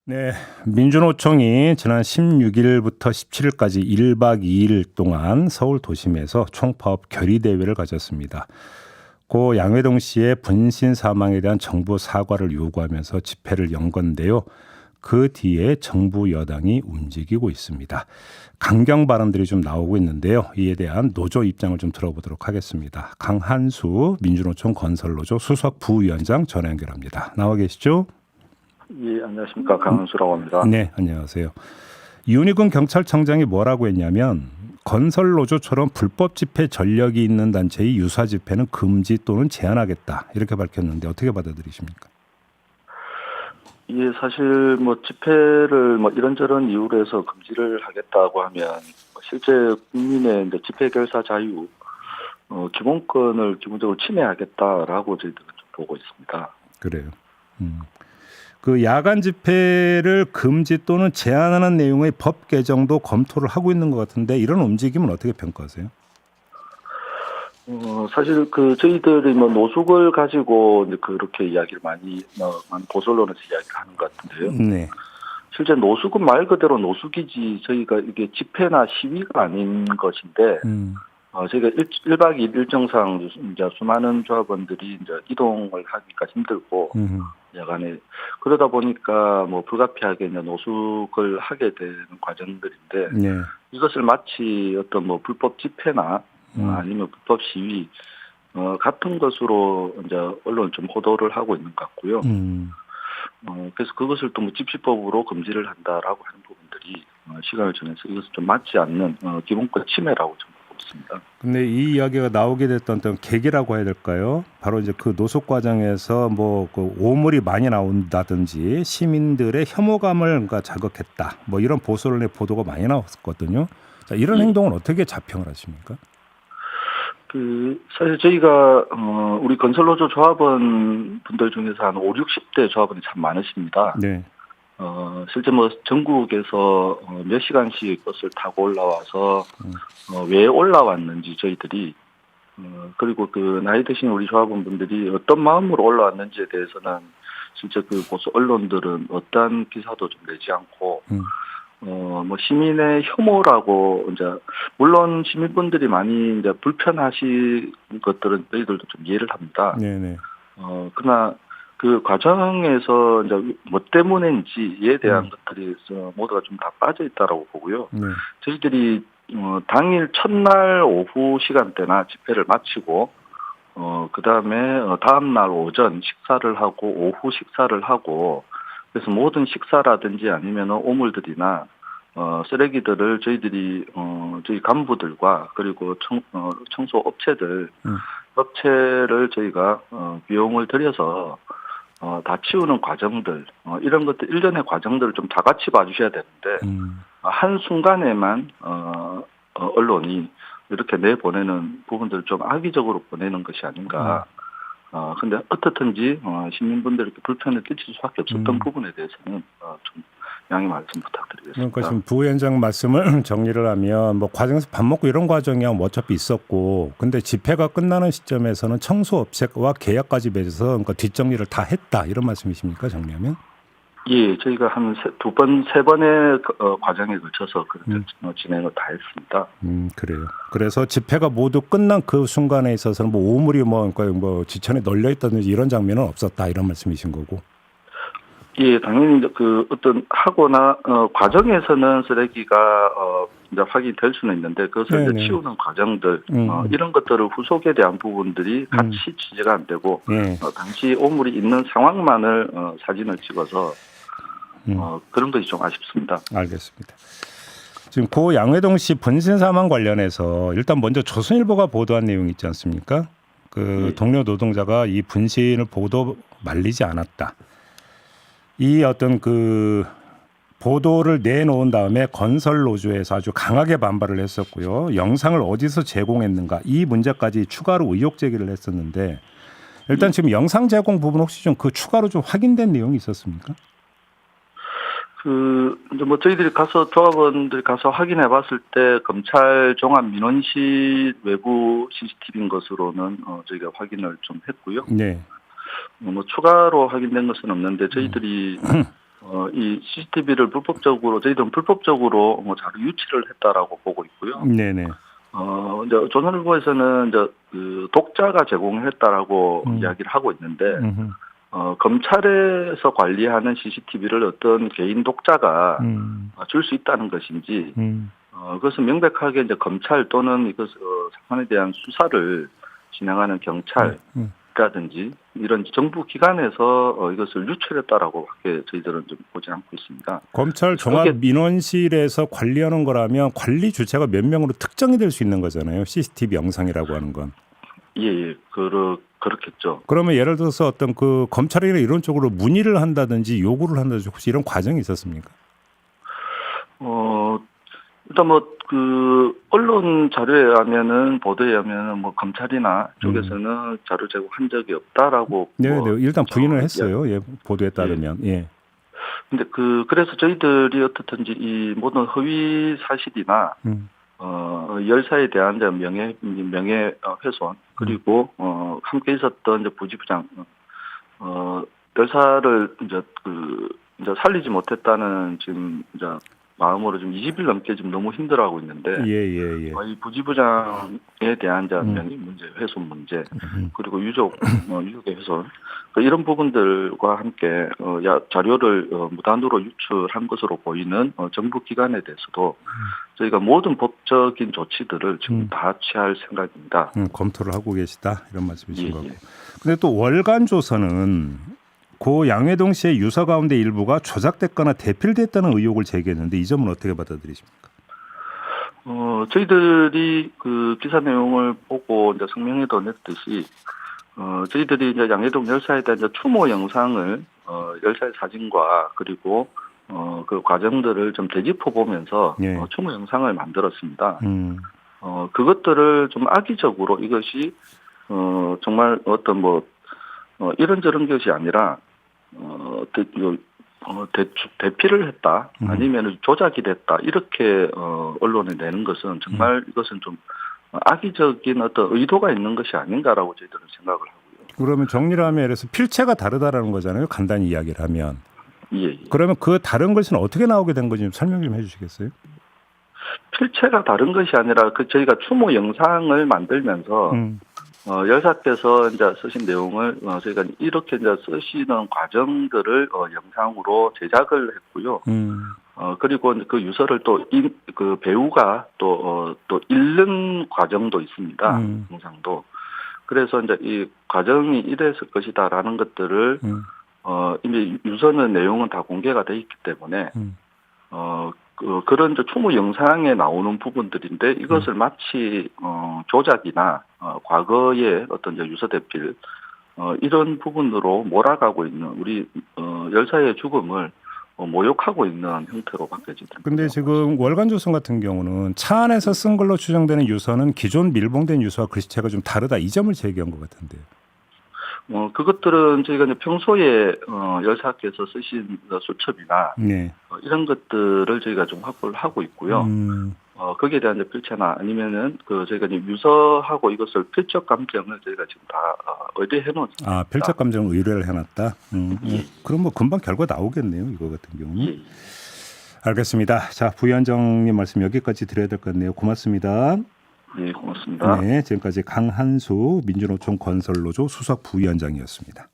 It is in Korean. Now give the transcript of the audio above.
네, 민주노총이 지난 16일부터 17일까지 1박 2일 동안 서울 도심에서 총파업 결의대회를 가졌습니다. 고 양회동 씨의 분신 사망에 대한 정부 사과를 요구하면서 집회를 연 건데요. 그 뒤에 정부 여당이 움직이고 있습니다. 강경 발언들이 좀 나오고 있는데요. 이에 대한 노조 입장을 좀 들어보도록 하겠습니다. 강한수 민주노총 건설노조 수석 부위원장 전화 연결합니다. 나와 계시죠? 예, 안녕하십니까. 강은수라고 합니다. 네, 안녕하세요. 윤희근 경찰청장이 뭐라고 했냐면 건설노조처럼 불법 집회 전력이 있는 단체의 유사 집회는 금지 또는 제한하겠다 이렇게 밝혔는데 어떻게 받아들이십니까? 예, 사실 집회를 이런저런 이유로 해서 금지를 하겠다고 하면 실제 국민의 이제 집회 결사 자유 기본권을 기본적으로 침해하겠다라고 저희들은 좀 보고 있습니다. 그래요. 그 야간 집회를 금지 또는 제한하는 내용의 법 개정도 검토를 하고 있는 것 같은데 이런 움직임은 어떻게 평가하세요? 사실 저희들이 노숙을 가지고 이제 그렇게 이야기를 많이 보수 언론에서 이야기를 하는 것 같은데요. 네. 실제 노숙은 말 그대로 노숙이지 저희가 이게 집회나 시위가 아닌 것인데 저희가 1박 2일 일정상 이제 수많은 조합원들이 이제 이동을 하기가 힘들고 야간에 그러다 보니까 불가피하게 이제 노숙을 하게 되는 과정들인데 네. 이것을 마치 어떤 불법 집회나 아니면 불법 시위 같은 것으로 이제 언론 좀 보도를 하고 있는 것 같고요. 그래서 그것을 또 집시법으로 금지를 한다라고 하는 부분들이 시간을 정해서 이것은 좀 맞지 않는 기본권 침해라고 좀 보고 있습니다. 근데 이 이야기가 나오게 됐던 어떤 계기라고 해야 될까요? 바로 이제 그 노숙 과정에서 그 오물이 많이 나온다든지 시민들의 혐오감을 그러니까 자극했다. 이런 보수 언론의 보도가 많이 나왔었거든요. 자, 이런 행동은 어떻게 자평을 하십니까? 사실 저희가 우리 건설노조 조합원 분들 중에서 한 5, 60대 조합원이 참 많으십니다. 네. 실제 전국에서 몇 시간씩 버스를 타고 올라와서 왜 올라왔는지 저희들이 그리고 나이 드신 우리 조합원분들이 어떤 마음으로 올라왔는지에 대해서는 진짜 보수 언론들은 어떠한 기사도 좀 내지 않고 시민의 혐오라고 이제 물론 시민분들이 많이 이제 불편하신 것들은 저희들도 좀 이해를 합니다. 네네. 그러나 그 과정에서 이제 뭐 때문인지에 대한 것들이 모두가 좀 다 빠져 있다라고 보고요. 네. 저희들이 당일 첫날 오후 시간대나 집회를 마치고 그 다음에 다음 날 오전 식사를 하고 오후 식사를 하고 그래서 모든 식사라든지 아니면 오물들이나 쓰레기들을 저희들이 저희 간부들과 그리고 청소 업체를 저희가 비용을 들여서 다 치우는 과정들 이런 것들 일련의 과정들을 좀 다 같이 봐주셔야 되는데 한 순간에만 언론이 이렇게 내보내는 부분들을 좀 악의적으로 보내는 것이 아닌가. 근데 어떻든지 시민분들에게 불편을 끼칠 수밖에 없었던 부분에 대해서는 좀 양해 말씀 부탁드리겠습니다. 그러니까 지금 부위원장 말씀을 정리를 하면 과정에서 밥 먹고 이런 과정이야 어차피 있었고 근데 집회가 끝나는 시점에서는 청소업체와 계약까지 맺어서 그러니까 뒷정리를 다 했다 이런 말씀이십니까 정리하면? 예, 저희가 한 두 번, 세 번의 과정에 걸쳐서 그렇게 진행을 다 했습니다. 그래요. 그래서 집회가 모두 끝난 그 순간에 있어서는 오물이 그러니까 지천에 널려 있다든지 이런 장면은 없었다 이런 말씀이신 거고. 예, 당연히 어떤 하거나 과정에서는 쓰레기가 이제 확인될 수는 있는데 그것을 이제 치우는 과정들 이런 것들을 후속에 대한 부분들이 같이 취재가 안 되고 당시 오물이 있는 상황만을 사진을 찍어서 그런 것이 좀 아쉽습니다. 알겠습니다. 지금 고 양회동 씨 분신 사망 관련해서 일단 먼저 조선일보가 보도한 내용이 있지 않습니까? 동료 노동자가 이 분신을 보고도 말리지 않았다. 이 어떤 보도를 내놓은 다음에 건설노조에서 아주 강하게 반발을 했었고요. 영상을 어디서 제공했는가 이 문제까지 추가로 의혹 제기를 했었는데 일단 지금 영상 제공 부분 혹시 좀 추가로 좀 확인된 내용이 있었습니까? 이제 저희들이 조합원들이 가서 확인해 봤을 때 검찰 종합민원실 외부 CCTV인 것으로는 저희가 확인을 좀 했고요. 네. 추가로 확인된 것은 없는데 저희들이 이 CCTV를 저희들은 불법적으로 자료 유치를 했다라고 보고 있고요. 네네. 이제 조선일보에서는 이제 그 독자가 제공했다라고 이야기를 하고 있는데, 검찰에서 관리하는 CCTV를 어떤 개인 독자가 줄 수 있다는 것인지, 그것은 명백하게 이제 검찰 또는 이것 사건에 대한 수사를 진행하는 경찰이라든지 이런 정부 기관에서 이것을 유출했다라고밖에 저희들은 좀 보지 않고 있습니다. 검찰 종합민원실에서 관리하는 거라면 관리 주체가 몇 명으로 특정이 될 수 있는 거잖아요. CCTV 영상이라고 하는 건. 예, 그렇겠죠. 그러면 예를 들어서 어떤 그 검찰이나 이런 쪽으로 문의를 한다든지 요구를 한다든지 혹시 이런 과정이 있었습니까? 일단 그 언론 자료에 의하면은 보도에 의하면은 검찰이나 쪽에서는 자료 제공한 적이 없다라고. 네, 일단 부인을 했어요. 예, 보도에 따르면. 예. 근데 그래서 저희들이 어떻든지 이 모든 허위 사실이나 열사에 대한 이제 명예훼손 그리고 함께 있었던 이제 부지부장 열사를 이제 살리지 못했다는 지금 이제 마음으로 좀 20일 넘게 지금 너무 힘들어하고 있는데, 예. 이 부지부장에 대한 이제 명예 문제, 훼손 문제, 그리고 유족의 훼손, 이런 부분들과 함께 자료를 무단으로 유출한 것으로 보이는 정부 기관에 대해서도 저희가 모든 법적인 조치들을 지금 다 취할 생각입니다. 검토를 하고 계시다 이런 말씀이신 거고. 예. 근데 또 월간조선은 고 양회동 씨의 유서 가운데 일부가 조작됐거나 대필됐다는 의혹을 제기했는데 이 점은 어떻게 받아들이십니까? 저희들이 그 기사 내용을 보고 이제 성명에도 냈듯이 저희들이 이제 양회동 열사에 대한 이제 추모 영상을 열사의 사진과 그리고 그 과정들을 좀 되짚어 보면서 예. 추모 영상을 만들었습니다. 그것들을 좀 악의적으로 이것이 정말 어떤 이런저런 것이 아니라 대피를 했다 아니면 조작이 됐다 이렇게 언론에 내는 것은 정말 이것은 좀 악의적인 어떤 의도가 있는 것이 아닌가라고 저희들은 생각을 하고요. 그러면 정리를 하면 그래서 필체가 다르다라는 거잖아요. 간단히 이야기를 하면. 예. 그러면 그 다른 것은 어떻게 나오게 된 건지 좀 설명 좀 해주시겠어요? 필체가 다른 것이 아니라 저희가 추모 영상을 만들면서 열사께서 이제 쓰신 내용을 저희가 이렇게 이제 쓰시는 과정들을 영상으로 제작을 했고요. 그리고 그 유서를 그 배우가 또 읽는 과정도 있습니다. 영상도. 그래서 이제 이 과정이 이랬을 것이다라는 것들을 이미 유서는 내용은 다 공개가 돼 있기 때문에 그런 이제 추모 영상에 나오는 부분들인데 이것을 마치 조작이나 과거의 어떤 이제 유서 대필 이런 부분으로 몰아가고 있는 우리 열사의 죽음을 모욕하고 있는 형태로 바뀌어집니다. 근데 지금 월간조선 같은 경우는 차 안에서 쓴 걸로 추정되는 유서는 기존 밀봉된 유서와 글씨체가 좀 다르다 이 점을 제기한 것 같은데요. 그것들은 저희가 이제 평소에 열사께서 쓰신 수첩이나 네. 이런 것들을 저희가 좀 확보를 하고 있고요. 거기에 대한 이제 필체나 아니면은 저희가 이제 유서하고 이것을 필적 감정을 저희가 지금 다 의뢰해 놓았습니다. 필적 감정 의뢰를 해놨다. 예. 그럼 금방 결과 나오겠네요. 이거 같은 경우는. 예. 알겠습니다. 자, 부위원장님 말씀 여기까지 드려야 될 것 같네요. 고맙습니다. 네, 고맙습니다. 네, 지금까지 강한수 민주노총 건설노조 수석 부위원장이었습니다.